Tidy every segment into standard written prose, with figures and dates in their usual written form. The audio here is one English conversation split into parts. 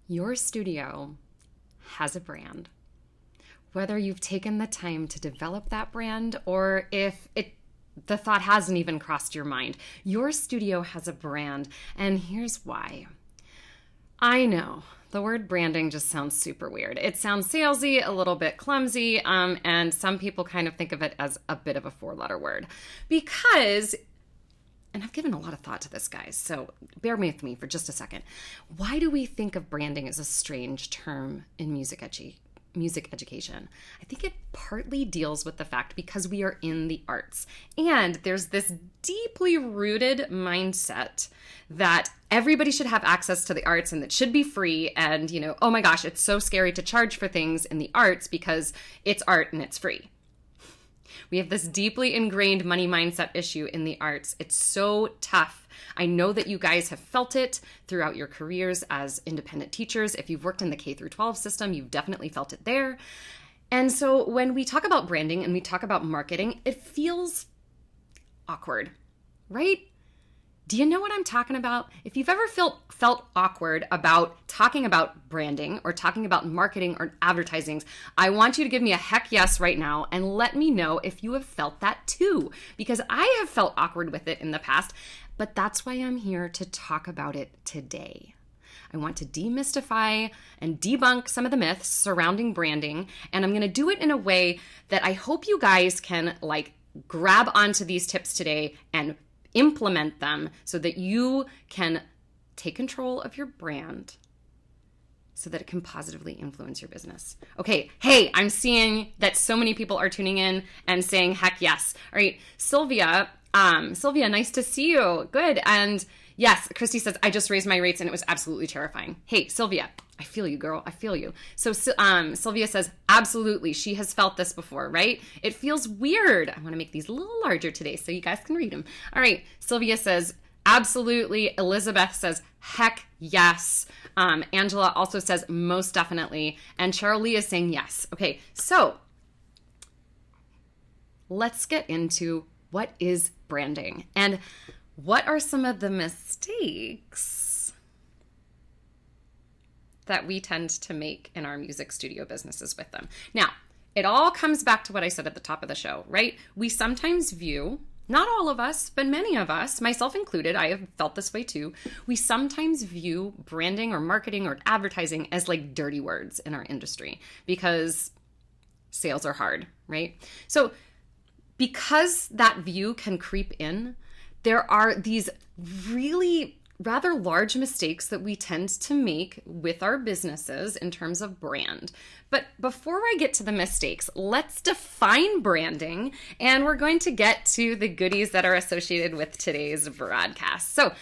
Your studio has a brand. Whether you've taken the time to develop that brand or if the thought hasn't even crossed your mind, your studio has a brand, and here's why. I know the word branding just sounds super weird. It sounds salesy, a little bit clumsy, and some people kind of think of it as a bit of a four-letter word because, and I've given a lot of thought to this, guys, so bear with me for just a second. Why do we think of branding as a strange term in music education? I think it partly deals with the fact because we are in the arts, and there's this deeply rooted mindset that everybody should have access to the arts and that should be free, and oh my gosh, it's so scary to charge for things in the arts because it's art and it's free. We have this deeply ingrained money mindset issue in the arts. It's so tough. I know that you guys have felt it throughout your careers as independent teachers. If you've worked in the K through 12 system, you've definitely felt it there. And so when we talk about branding and we talk about marketing, it feels awkward, right? Do you know what I'm talking about? If you've ever felt awkward about talking about branding or talking about marketing or advertising, I want you to give me a heck yes right now and let me know if you have felt that too, because I have felt awkward with it in the past, but that's why I'm here to talk about it today. I want to demystify and debunk some of the myths surrounding branding, and I'm going to do it in a way that I hope you guys can grab onto these tips today and implement them so that you can take control of your brand so that it can positively influence your business. Okay, hey, I'm seeing that so many people are tuning in and saying heck yes. All right, Sylvia, nice to see you. Good. And yes, Christy says, I just raised my rates and it was absolutely terrifying. Hey, Sylvia, I feel you, girl. I feel you. So Sylvia says, absolutely. She has felt this before, right? It feels weird. I want to make these a little larger today so you guys can read them. All right. Sylvia says, absolutely. Elizabeth says, heck yes. Angela also says, most definitely. And Cheryl Lee is saying yes. Okay. So let's get into what is branding and what are some of the mistakes that we tend to make in our music studio businesses with them. Now, it all comes back to what I said at the top of the show, right? We sometimes view, not all of us, but many of us, myself included, I have felt this way too, we sometimes view branding or marketing or advertising as like dirty words in our industry because sales are hard, right? So because that view can creep in, there are these really rather large mistakes that we tend to make with our businesses in terms of brand. But before I get to the mistakes, let's define branding, and we're going to get to the goodies that are associated with today's broadcast. So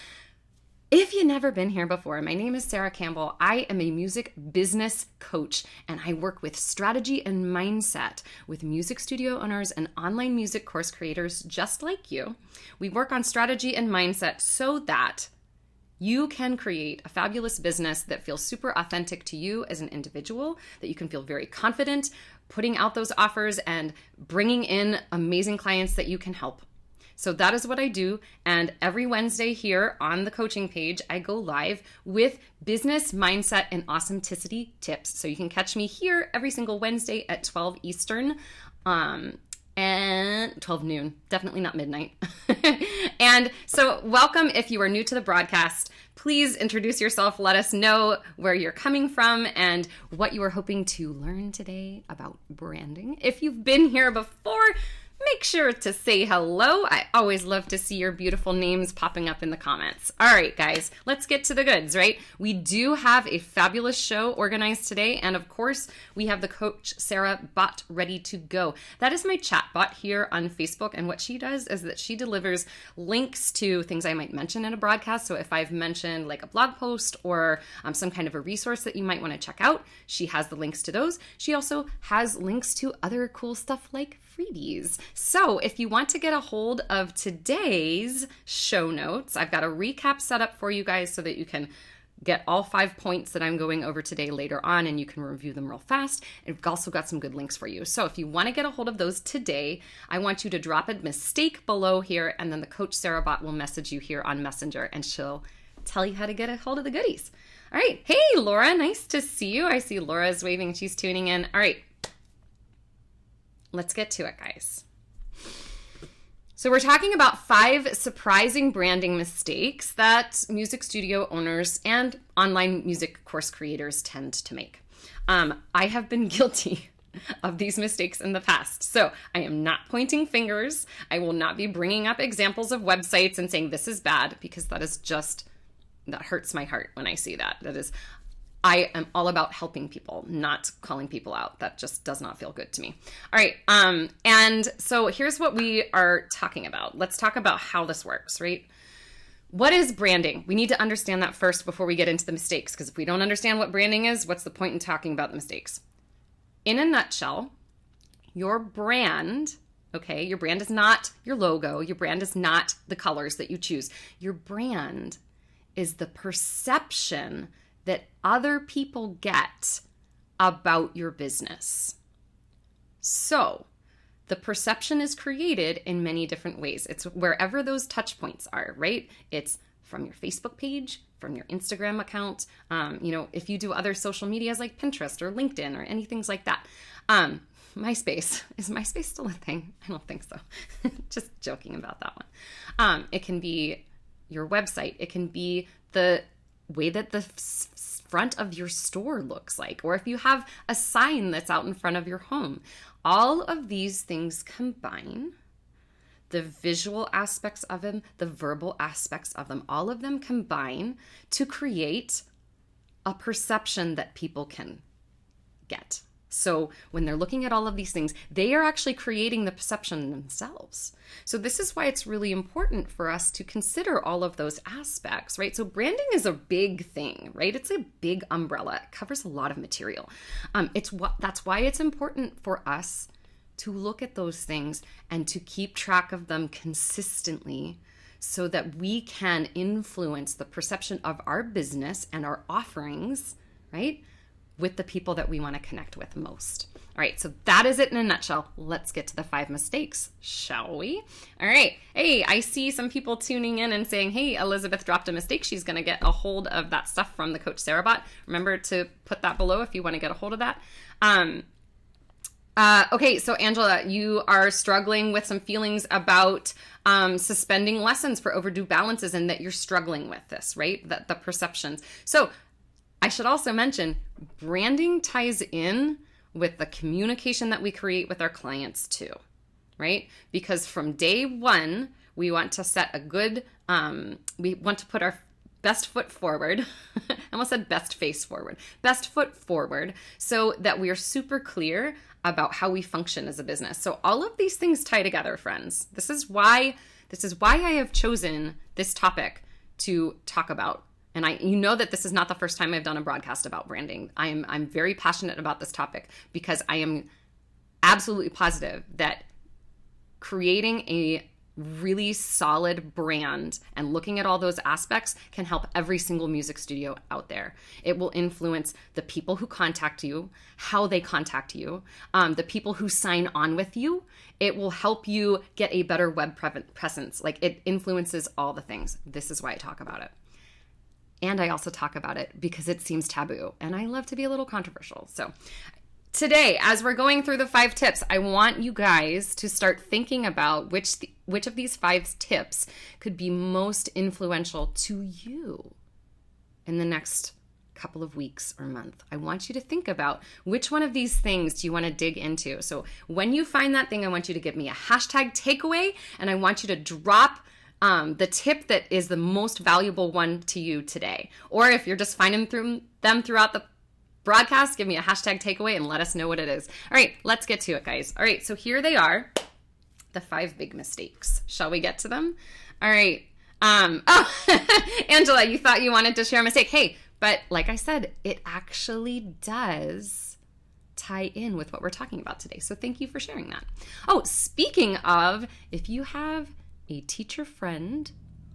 if you've never been here before, my name is Sarah Campbell. I am a music business coach, and I work with strategy and mindset with music studio owners and online music course creators just like you. We work on strategy and mindset so that you can create a fabulous business that feels super authentic to you as an individual, that you can feel very confident putting out those offers and bringing in amazing clients that you can help. So that is what I do. And every Wednesday here on the coaching page, I go live with business mindset and authenticity tips. So you can catch me here every single Wednesday at 12 Eastern. And 12 noon, definitely not midnight. And so welcome if you are new to the broadcast. Please introduce yourself. Let us know where you're coming from and what you are hoping to learn today about branding. If you've been here before, make sure to say hello. I always love to see your beautiful names popping up in the comments. All right, guys, let's get to the goods, right? We do have a fabulous show organized today. And of course, we have the Coach Sarah bot ready to go. That is my chat bot here on Facebook. And what she does is that she delivers links to things I might mention in a broadcast. So if I've mentioned like a blog post or some kind of a resource that you might want to check out, she has the links to those. She also has links to other cool stuff like freebies. So if you want to get a hold of today's show notes, I've got a recap set up for you guys so that you can get all 5 points that I'm going over today later on and you can review them real fast. And we've also got some good links for you. So if you want to get a hold of those today, I want you to drop a mistake below here and then the Coach Sarah bot will message you here on Messenger and she'll tell you how to get a hold of the goodies. All right. Hey, Laura, nice to see you. I see Laura's waving. She's tuning in. All right. Let's get to it, guys. So we're talking about 5 surprising branding mistakes that music studio owners and online music course creators tend to make. I have been guilty of these mistakes in the past. So I am not pointing fingers. I will not be bringing up examples of websites and saying this is bad, because that hurts my heart when I see that. I am all about helping people, not calling people out. That just does not feel good to me. All right. And so here's what we are talking about. Let's talk about how this works, right? What is branding? We need to understand that first before we get into the mistakes, because if we don't understand what branding is, what's the point in talking about the mistakes? In a nutshell, your brand, okay, your brand is not your logo. Your brand is not the colors that you choose. Your brand is the perception that other people get about your business. So the perception is created in many different ways. It's wherever those touch points are, right? It's from your Facebook page, from your Instagram account. If you do other social medias like Pinterest or LinkedIn or anything like that. MySpace. Is MySpace still a thing? I don't think so. Just joking about that one. It can be your website. It can be the way that the front of your store looks like, or if you have a sign that's out in front of your home. All of these things combine, the visual aspects of them, the verbal aspects of them, all of them combine to create a perception that people can get. So when they're looking at all of these things, they are actually creating the perception themselves. So this is why it's really important for us to consider all of those aspects, right? So branding is a big thing, right? It's a big umbrella. It covers a lot of material. That's why it's important for us to look at those things and to keep track of them consistently so that we can influence the perception of our business and our offerings, right, with the people that we want to connect with most. All right, so that is it in a nutshell. Let's get to the 5 mistakes, shall we? All right. Hey, I see some people tuning in and saying, hey, Elizabeth dropped a mistake. She's going to get a hold of that stuff from the Coach Sarah bot. Remember to put that below if you want to get a hold of that. Okay, so Angela, you are struggling with some feelings about suspending lessons for overdue balances, and that you're struggling with this, right? The perceptions. So I should also mention, branding ties in with the communication that we create with our clients too, right? Because from day one, we want to set a good, we want to put our best foot forward. I almost said best face forward. Best foot forward, so that we are super clear about how we function as a business. So all of these things tie together, friends. This is why I have chosen this topic to talk about. And you know that this is not the first time I've done a broadcast about branding. I'm very passionate about this topic because I am absolutely positive that creating a really solid brand and looking at all those aspects can help every single music studio out there. It will influence the people who contact you, how they contact you, the people who sign on with you. It will help you get a better web presence. Like, it influences all the things. This is why I talk about it. And I also talk about it because it seems taboo, and I love to be a little controversial. So today, as we're going through the 5 tips, I want you guys to start thinking about which of these 5 tips could be most influential to you in the next couple of weeks or month. I want you to think about which one of these things do you want to dig into. So when you find that thing, I want you to give me a hashtag takeaway, and I want you to drop the tip that is the most valuable one to you today. Or if you're just finding them throughout the broadcast, give me a hashtag takeaway and let us know what it is. All right, let's get to it, guys. All right, so here they are, the 5 big mistakes. Shall we get to them? All right. Angela, you thought you wanted to share a mistake. Hey, but like I said, it actually does tie in with what we're talking about today. So thank you for sharing that. Oh, speaking of, if you have a teacher friend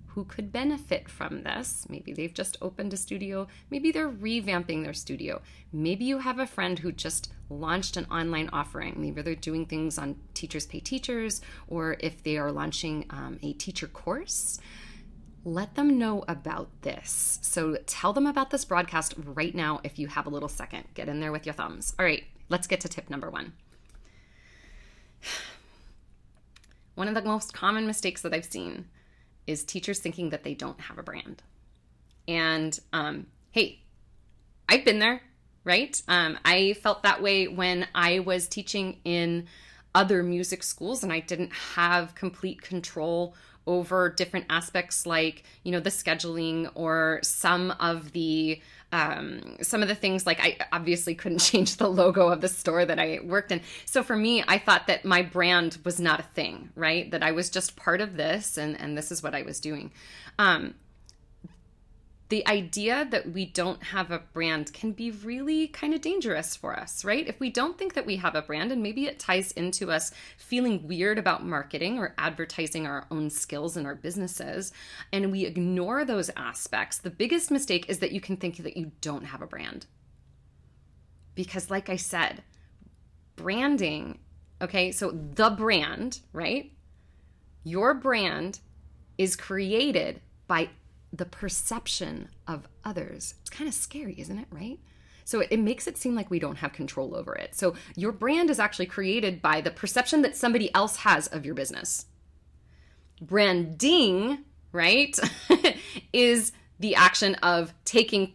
who could benefit from this, maybe they've just opened a studio, maybe they're revamping their studio, maybe you have a friend who just launched an online offering, maybe they're doing things on Teachers Pay Teachers, or if they are launching a teacher course, let them know about this. So tell them about this broadcast right now if you have a little second. Get in there with your thumbs. All right, let's get to tip number 1. One of the most common mistakes that I've seen is teachers thinking that they don't have a brand. And hey, I've been there, right? I felt that way when I was teaching in other music schools and I didn't have complete control over different aspects like, the scheduling or some of the things. Like, I obviously couldn't change the logo of the store that I worked in. So for me, I thought that my brand was not a thing, right? That I was just part of this and this is what I was doing. The idea that we don't have a brand can be really kind of dangerous for us, right? If we don't think that we have a brand, and maybe it ties into us feeling weird about marketing or advertising our own skills in our businesses, and we ignore those aspects, the biggest mistake is that you can think that you don't have a brand. Because like I said, branding, okay, so the brand, right? Your brand is created by the perception of others. It's kind of scary, isn't it, right? So it makes it seem like we don't have control over it. So your brand is actually created by the perception that somebody else has of your business. Branding, right, is the action of taking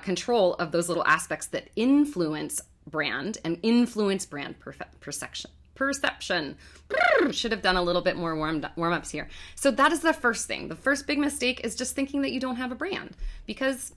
control of those little aspects that influence brand and influence brand perception. Should have done a little bit more warm-ups here. So that is the first thing. The first big mistake is just thinking that you don't have a brand, because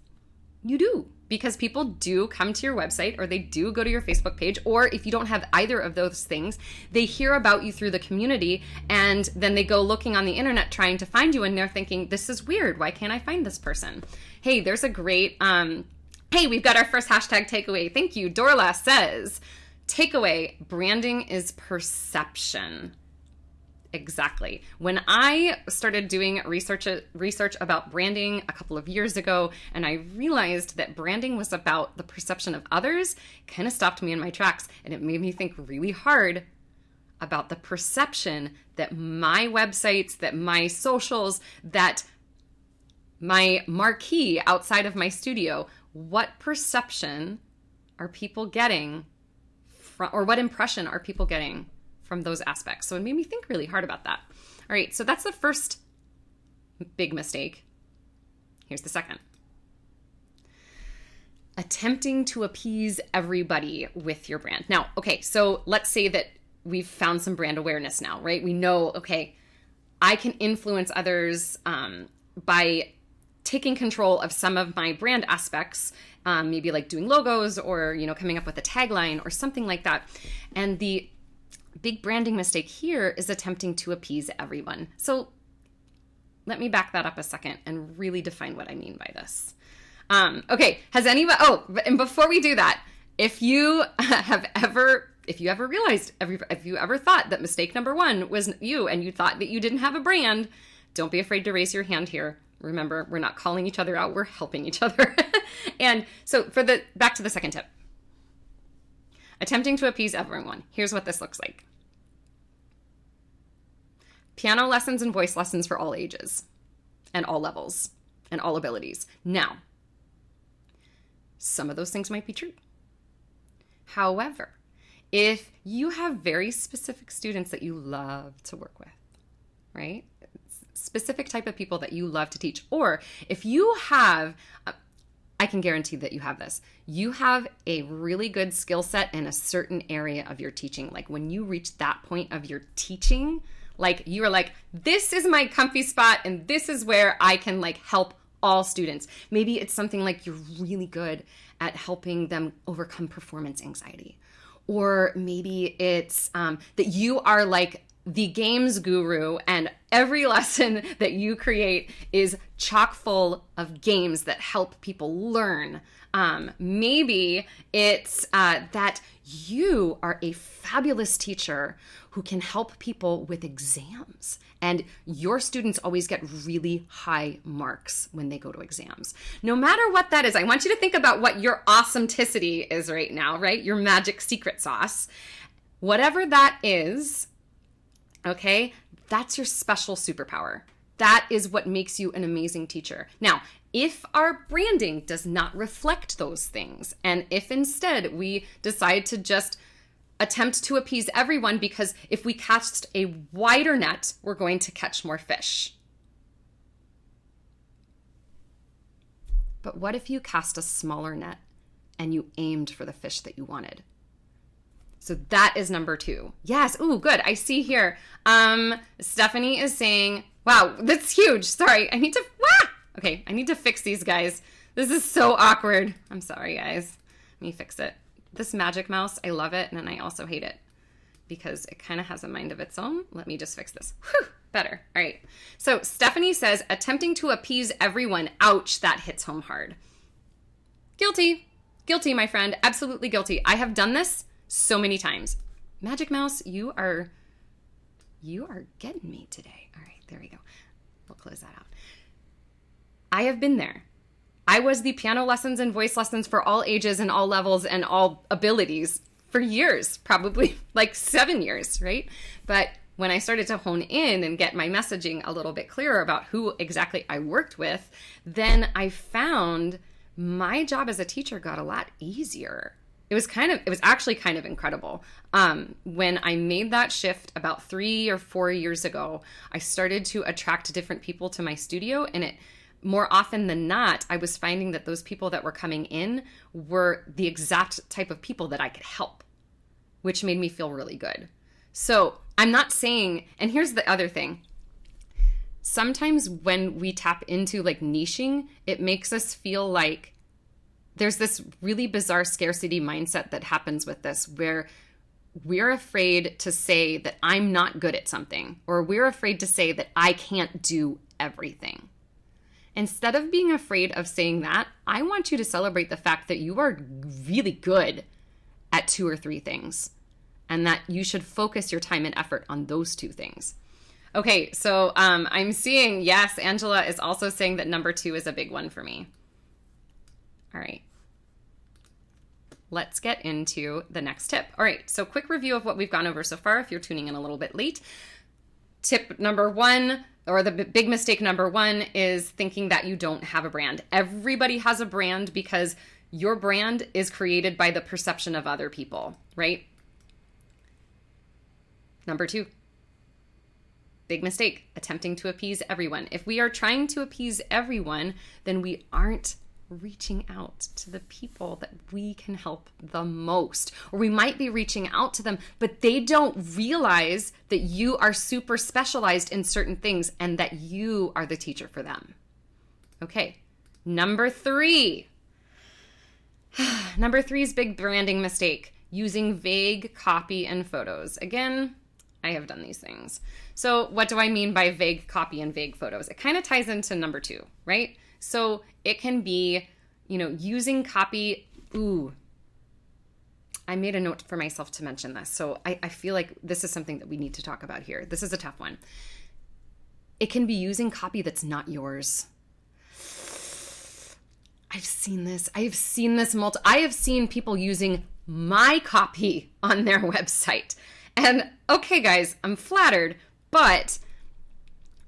you do. Because people do come to your website, or they do go to your Facebook page, or if you don't have either of those things, they hear about you through the community, and then they go looking on the internet trying to find you, and they're thinking, this is weird. Why can't I find this person? Hey, there's a great, hey, we've got our first hashtag takeaway. Thank you. Dorla says, takeaway, branding is perception. Exactly. When I started doing research about branding a couple of years ago, and I realized that branding was about the perception of others, it kind of stopped me in my tracks, and it made me think really hard about the perception that my websites, that my socials, that my marquee outside of my studio, what perception are people getting from, or what impression are people getting from those aspects? So it made me think really hard about that. All right, so that's the first big mistake. Here's the second. Attempting to appease everybody with your brand. Now, okay, so let's say that we've found some brand awareness now, right? We know, okay, I can influence others by taking control of some of my brand aspects, maybe like doing logos or, coming up with a tagline or something like that. And the big branding mistake here is attempting to appease everyone. So let me back that up a second and really define what I mean by this. Okay, has anyone, and before we do that, if you ever realized, if you ever thought that mistake number 1 was you and you thought that you didn't have a brand, don't be afraid to raise your hand here. Remember, we're not calling each other out, we're helping each other. And so back to the second tip. Attempting to appease everyone. Here's what this looks like. Piano lessons and voice lessons for all ages and all levels and all abilities. Now, some of those things might be true. However, if you have very specific students that you love to work with, right? Specific type of people that you love to teach, or if you have, I can guarantee that you have this, you have a really good skill set in a certain area of your teaching. Like when you reach that point of your teaching, like you are like, this is my comfy spot and this is where I can like help all students. Maybe it's something like you're really good at helping them overcome performance anxiety. Or maybe it's that you are like the games guru and every lesson that you create is chock full of games that help people learn. Maybe it's that you are a fabulous teacher who can help people with exams, and your students always get really high marks when they go to exams. No matter what that is, I want you to think about what your awesometicity is right now, right? Your magic secret sauce. Whatever that is, okay, that's your special superpower. That is what makes you an amazing teacher. Now, if our branding does not reflect those things, and if instead we decide to just attempt to appease everyone because if we cast a wider net, we're going to catch more fish. But what if you cast a smaller net and you aimed for the fish that you wanted? So that is number 2. Yes. Ooh, good. I see here. Stephanie is saying, wow, that's huge. Sorry. I need to fix these guys. This is so awkward. I'm sorry, guys. Let me fix it. This magic mouse, I love it. And then I also hate it because it kind of has a mind of its own. Let me just fix this. Whew, better. All right. So Stephanie says, attempting to appease everyone. Ouch, that hits home hard. Guilty. Guilty, my friend. Absolutely guilty. I have done this so many times. Magic mouse, you are getting me today. All right, there we go. We'll close that out. I have been there. I was the piano lessons and voice lessons for all ages and all levels and all abilities for years, probably like 7 years, right? But when I started to hone in and get my messaging a little bit clearer about who exactly I worked with, then I found my job as a teacher got a lot easier. It was actually kind of incredible. When I made that shift about 3 or 4 years ago, I started to attract different people to my studio, and it more often than not, I was finding that those people that were coming in were the exact type of people that I could help, which made me feel really good. So I'm not saying, and here's the other thing. Sometimes when we tap into like niching, it makes us feel like there's this really bizarre scarcity mindset that happens with this, where we're afraid to say that I'm not good at something, or we're afraid to say that I can't do everything. Instead of being afraid of saying that, I want you to celebrate the fact that you are really good at 2 or 3 things, and that you should focus your time and effort on those 2 things. Okay, so I'm seeing, yes, Angela is also saying that number 2 is a big one for me. All right. Let's get into the next tip. All right, so quick review of what we've gone over so far if you're tuning in a little bit late. Tip number 1, or the big mistake number 1, is thinking that you don't have a brand. Everybody has a brand because your brand is created by the perception of other people, right? Number 2, big mistake, attempting to appease everyone. If we are trying to appease everyone, then we aren't reaching out to the people that we can help the most. Or we might be reaching out to them, but they don't realize that you are super specialized in certain things and that you are the teacher for them. Okay, number 3. Number 3 is big branding mistake, using vague copy and photos. Again, I have done these things. So what do I mean by vague copy and vague photos? It kind of ties into number 2, right? So it can be, using copy. Ooh, I made a note for myself to mention this. So I feel like this is something that we need to talk about here. This is a tough one. It can be using copy that's not yours. I've seen this. I have seen people using my copy on their website. And okay, guys, I'm flattered, but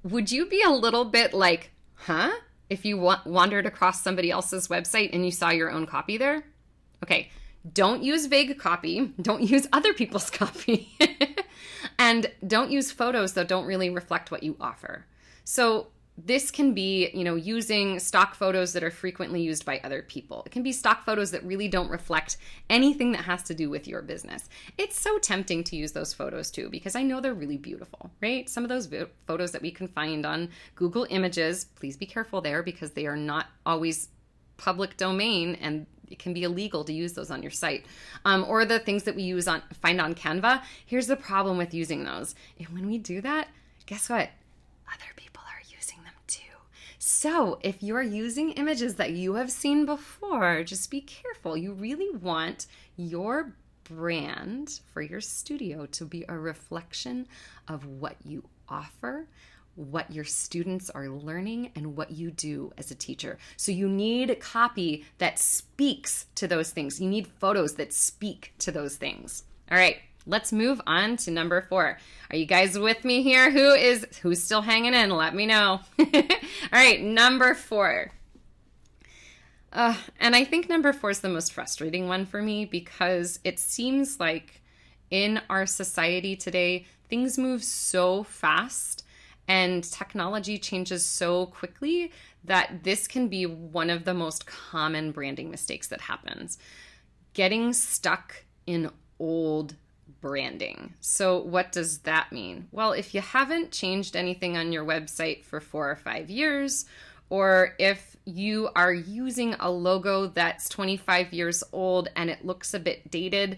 would you be a little bit like, huh? If you wandered across somebody else's website and you saw your own copy there? Okay, don't use vague copy. Don't use other people's copy. And don't use photos that don't really reflect what you offer. So this can be, using stock photos that are frequently used by other people. It can be stock photos that really don't reflect anything that has to do with your business. It's so tempting to use those photos too, because I know they're really beautiful, right? Some of those photos that we can find on Google Images, please be careful there because they are not always public domain and it can be illegal to use those on your site. Or the things that we find on Canva. Here's the problem with using those. And when we do that, guess what? Other people are using them too. So if you're using images that you have seen before, just be careful. You really want your brand for your studio to be a reflection of what you offer, what your students are learning, and what you do as a teacher. So you need copy that speaks to those things. You need photos that speak to those things. All right, let's move on to number 4. Are you guys with me here? Who's still hanging in? Let me know. All right, number 4. And I think number 4 is the most frustrating one for me because it seems like in our society today, things move so fast and technology changes so quickly that this can be one of the most common branding mistakes that happens. Getting stuck in old branding. So what does that mean? Well, if you haven't changed anything on your website for 4 or 5 years, or if you are using a logo that's 25 years old and it looks a bit dated,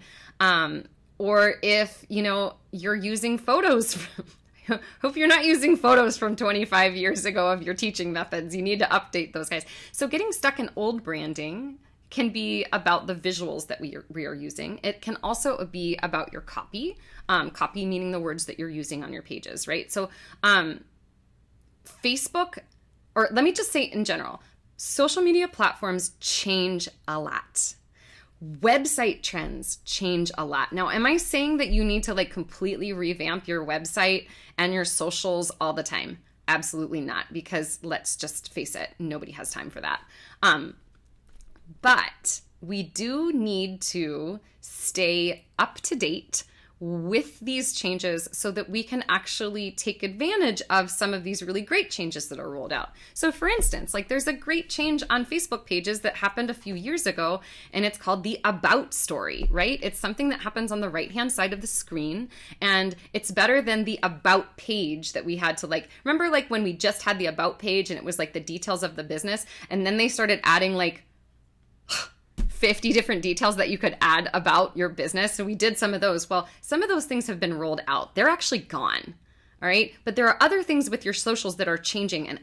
or if, you're using photos hope you're not using photos from 25 years ago of your teaching methods. You need to update those guys. So getting stuck in old branding can be about the visuals that we are using. It can also be about your copy, copy meaning the words that you're using on your pages, right? So Facebook, or let me just say in general, social media platforms change a lot. Website trends change a lot. Now, am I saying that you need to completely revamp your website and your socials all the time? Absolutely not, because let's just face it, nobody has time for that. But we do need to stay up to date with these changes so that we can actually take advantage of some of these really great changes that are rolled out. So for instance, there's a great change on Facebook pages that happened a few years ago, and it's called the About story, right? It's something that happens on the right-hand side of the screen, and it's better than the About page that we had to remember when we just had the About page and it was the details of the business, and then they started adding 50 different details that you could add about your business. So we did some of those. Well, some of those things have been rolled out. They're actually gone. All right. But there are other things with your socials that are changing, and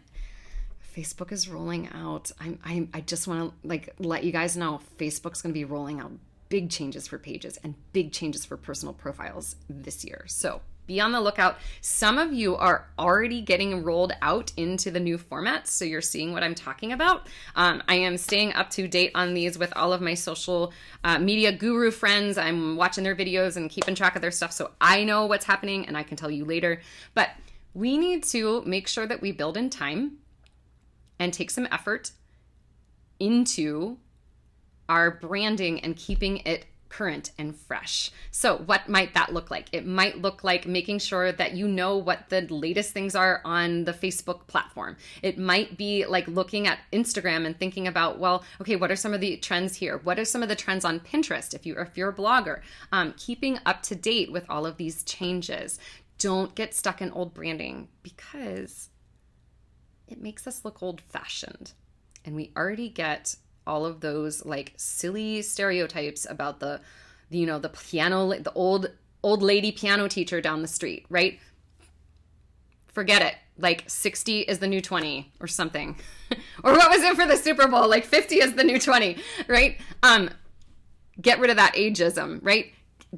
Facebook is rolling out. I just want to let you guys know Facebook's going to be rolling out big changes for pages and big changes for personal profiles this year. So be on the lookout. Some of you are already getting rolled out into the new formats, so you're seeing what I'm talking about. I am staying up to date on these with all of my social media guru friends. I'm watching their videos and keeping track of their stuff, so I know what's happening and I can tell you later. But we need to make sure that we build in time and take some effort into our branding and keeping it current and fresh. So what might that look like? It might look like making sure that you know what the latest things are on the Facebook platform. It might be looking at Instagram and thinking about, well, okay, what are some of the trends here? What are some of the trends on Pinterest if you're a blogger? Keeping up to date with all of these changes. Don't get stuck in old branding because it makes us look old-fashioned. And we already get all of those silly stereotypes about the piano, the old lady piano teacher down the street, right? Forget it. 60 is the new 20 or something. Or what was it for the Super Bowl? 50 is the new 20, right? Get rid of that ageism, right?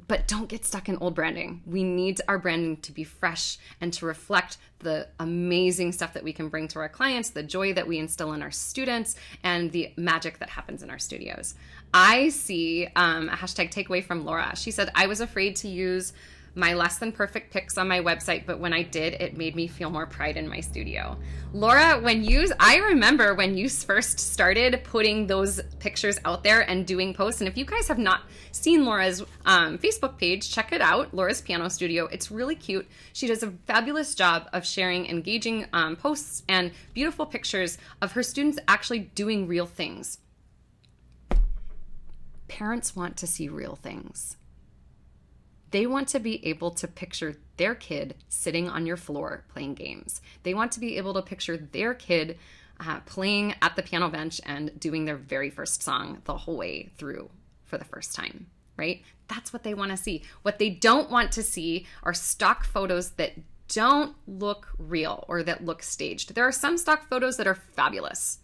But don't get stuck in old branding. We need our branding to be fresh and to reflect the amazing stuff that we can bring to our clients, the joy that we instill in our students, and the magic that happens in our studios. I see a hashtag takeaway from Laura. She said, I was afraid to use my less than perfect pics on my website, but when I did, it made me feel more pride in my studio. Laura, I remember when you first started putting those pictures out there and doing posts, and if you guys have not seen Laura's Facebook page, check it out, Laura's Piano Studio. It's really cute. She does a fabulous job of sharing engaging posts and beautiful pictures of her students actually doing real things. Parents want to see real things. They want to be able to picture their kid sitting on your floor playing games. They want to be able to picture their kid playing at the piano bench and doing their very first song the whole way through for the first time, right? That's what they want to see. What they don't want to see are stock photos that don't look real or that look staged. There are some stock photos that are fabulous,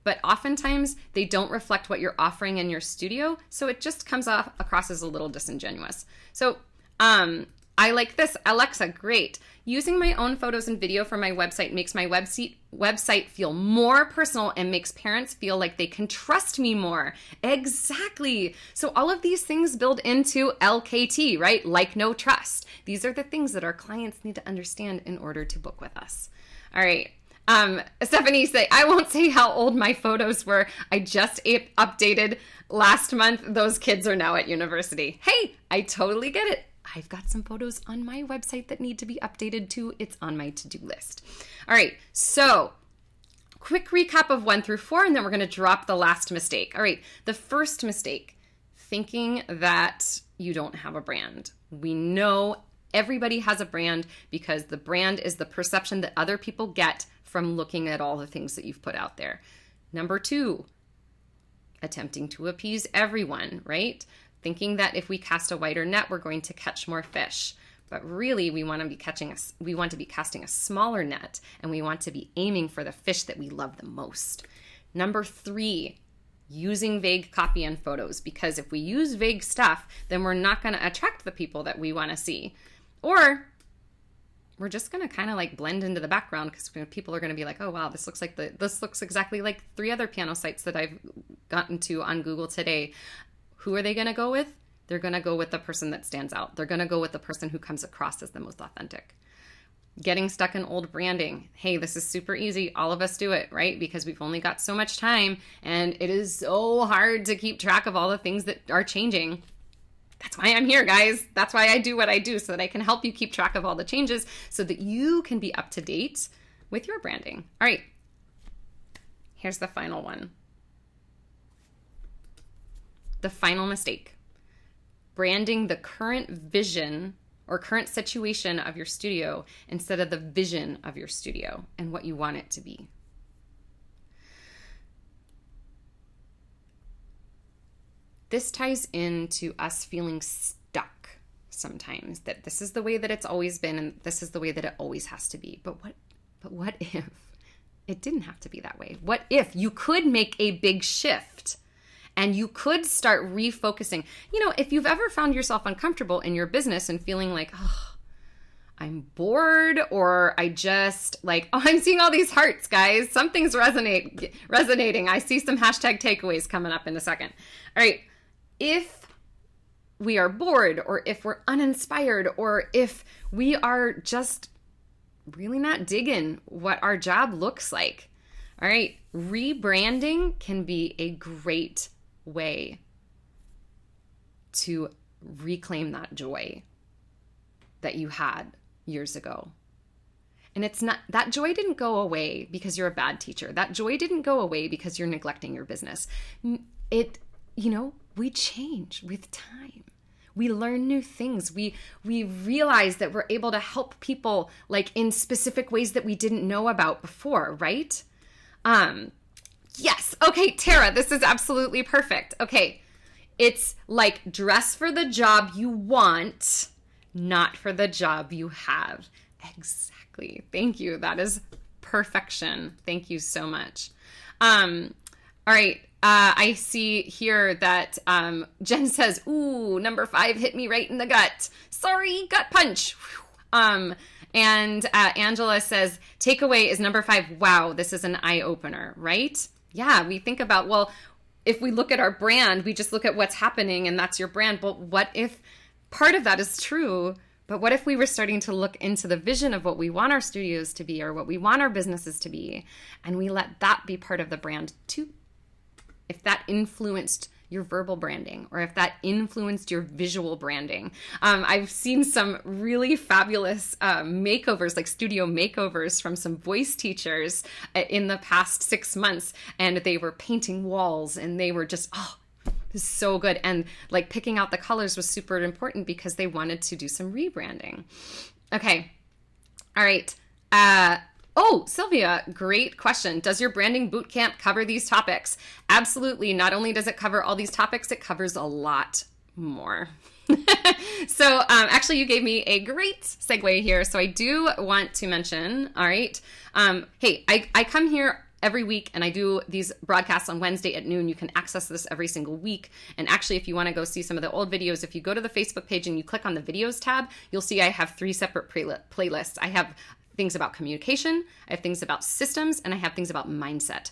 but oftentimes they don't reflect what you're offering in your studio, so it just comes across as a little disingenuous. So I I like this. Alexa, great. Using my own photos and video for my website makes my website feel more personal and makes parents feel like they can trust me more. Exactly. So all of these things build into LKT, right? Like, no, trust. These are the things that our clients need to understand in order to book with us. All right. Stephanie say, I won't say how old my photos were. I just updated last month. Those kids are now at university. Hey, I totally get it. I've got some photos on my website that need to be updated too. It's on my to-do list. All right, so quick recap of 1 through 4, and then we're going to drop the last mistake. All right, the first mistake, thinking that you don't have a brand. We know everybody has a brand because the brand is the perception that other people get from looking at all the things that you've put out there. Number 2, attempting to appease everyone, right? Thinking that if we cast a wider net, we're going to catch more fish. But really, we want to be casting a smaller net, and we want to be aiming for the fish that we love the most. Number 3, using vague copy and photos, because if we use vague stuff, then we're not going to attract the people that we want to see. Or we're just going to kind of like blend into the background because people are going to be like, oh, wow, this looks exactly like 3 other piano sites that I've gotten to on Google today. Who are they going to go with? They're going to go with the person that stands out. They're going to go with the person who comes across as the most authentic. Getting stuck in old branding. Hey, this is super easy. All of us do it, right? Because we've only got so much time and it is so hard to keep track of all the things that are changing. That's why I'm here, guys. That's why I do what I do, so that I can help you keep track of all the changes so that you can be up to date with your branding. All right, here's the final one. The final mistake. Branding the current vision or current situation of your studio instead of the vision of your studio and what you want it to be. This ties into us feeling stuck sometimes, that this is the way that it's always been and this is the way that it always has to be. But what if it didn't have to be that way? What if you could make a big shift and you could start refocusing? You know, if you've ever found yourself uncomfortable in your business and feeling like, oh, I'm bored, or I just like, oh, I'm seeing all these hearts, guys. Something's resonating. I see some hashtag takeaways coming up in a second. All right. If we are bored, or if we're uninspired, or if we are just really not digging what our job looks like, all right, rebranding can be a great way to reclaim that joy that you had years ago. And it's not, that joy didn't go away because you're a bad teacher. That joy didn't go away because you're neglecting your business. We change with time. We learn new things. We realize that we're able to help people like in specific ways that we didn't know about before, right? Yes. Okay, Tara, this is absolutely perfect. Okay. It's like dress for the job you want, not for the job you have. Exactly. Thank you. That is perfection. Thank you so much. All right. I see here that Jen says, ooh, number 5 hit me right in the gut. Sorry, gut punch. And Angela says, takeaway is number 5. Wow, this is an eye-opener, right? Yeah, we think about, well, if we look at our brand, we just look at what's happening and that's your brand. But what if part of that is true? But what if we were starting to look into the vision of what we want our studios to be or what we want our businesses to be, and we let that be part of the brand too? If that influenced your verbal branding or if that influenced your visual branding. I've seen some really fabulous makeovers, like studio makeovers from some voice teachers in the past 6 months. And they were painting walls and they were just, oh, this is so good. And like picking out the colors was super important because they wanted to do some rebranding. Okay. All right. Oh, Sylvia, great question. Does your branding bootcamp cover these topics? Absolutely. Not only does it cover all these topics, it covers a lot more. So actually, you gave me a great segue here. So I do want to mention, all right, hey, I come here every week, and I do these broadcasts on Wednesday at noon. You can access this every single week. And actually, if you want to go see some of the old videos, if you go to the Facebook page and you click on the videos tab, you'll see I have 3 separate playlists. I have things about communication, I have things about systems, and I have things about mindset.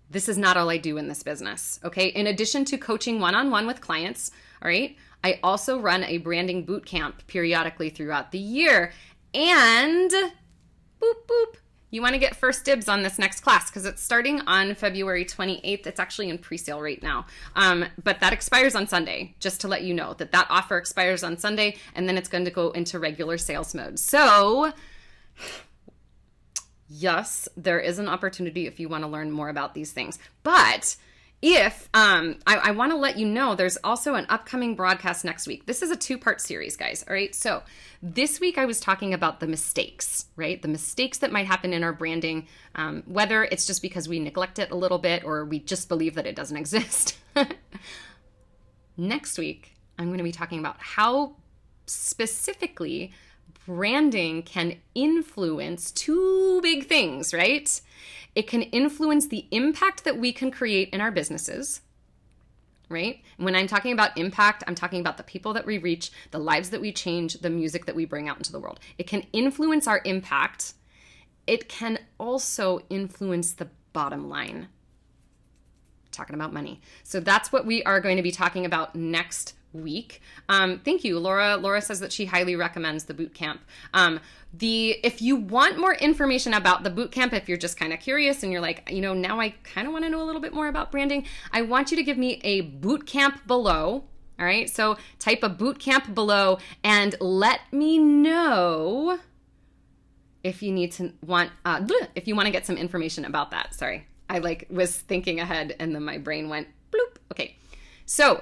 This is not all I do in this business, okay? In addition to coaching one-on-one with clients, all right, I also run a branding boot camp periodically throughout the year. And boop, boop, you want to get first dibs on this next class because it's starting on February 28th. It's actually in pre-sale right now, but that expires on Sunday, just to let you know that that offer expires on Sunday, and then it's going to go into regular sales mode. So yes, there is an opportunity if you want to learn more about these things. But if I want to let you know, there's also an upcoming broadcast next week. This is a 2-part series, guys. All right. So this week I was talking about the mistakes, right? The mistakes that might happen in our branding, whether it's just because we neglect it a little bit or we just believe that it doesn't exist. Next week, I'm going to be talking about how specifically branding can influence 2 big things, right? It can influence the impact that we can create in our businesses, right? When I'm talking about impact, I'm talking about the people that we reach, the lives that we change, the music that we bring out into the world. It can influence our impact. It can also influence the bottom line. Talking about money. So that's what we are going to be talking about next week. Thank you, Laura. Laura says that she highly recommends the boot camp. If you want more information about the boot camp, if you're just kind of curious and you're like, now I kind of want to know a little bit more about branding, I want you to give me a boot camp below. All right. So type a boot camp below and let me know if you want to get some information about that. Sorry. I was thinking ahead and then my brain went bloop. Okay. So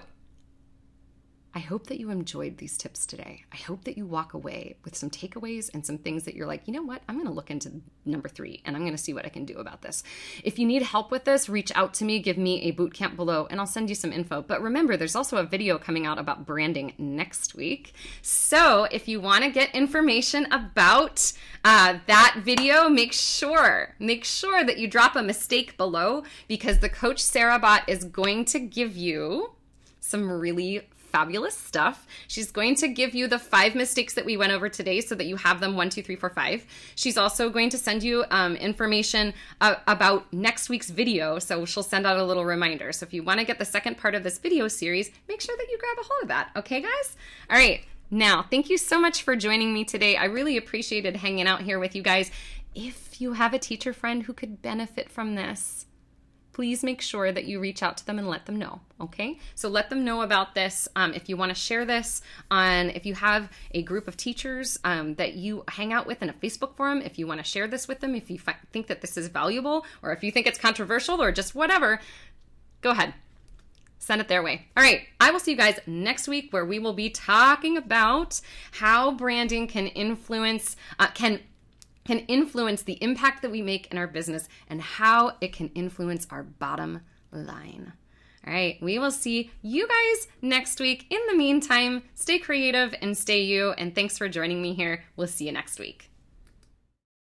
I hope that you enjoyed these tips today. I hope that you walk away with some takeaways and some things that you're like, you know what? I'm going to look into number 3 and I'm going to see what I can do about this. If you need help with this, reach out to me, give me a boot camp below, and I'll send you some info. But remember, there's also a video coming out about branding next week. So if you want to get information about that video, make sure that you drop a mistake below, because the Coach Sarah bot is going to give you some really fabulous stuff. She's going to give you the 5 mistakes that we went over today so that you have them 1, 2, 3, 4, 5. She's also going to send you information about next week's video. So she'll send out a little reminder. So if you want to get the second part of this video series, make sure that you grab a hold of that. Okay, guys? All right. Now, thank you so much for joining me today. I really appreciated hanging out here with you guys. If you have a teacher friend who could benefit from this, please make sure that you reach out to them and let them know, okay? So let them know about this. If you want to share this if you have a group of teachers that you hang out with in a Facebook forum, if you want to share this with them, if you think that this is valuable, or if you think it's controversial or just whatever, go ahead. Send it their way. All right, I will see you guys next week where we will be talking about how branding can influence the impact that we make in our business and how it can influence our bottom line. All right, we will see you guys next week. In the meantime, stay creative and stay you, and thanks for joining me here. We'll see you next week.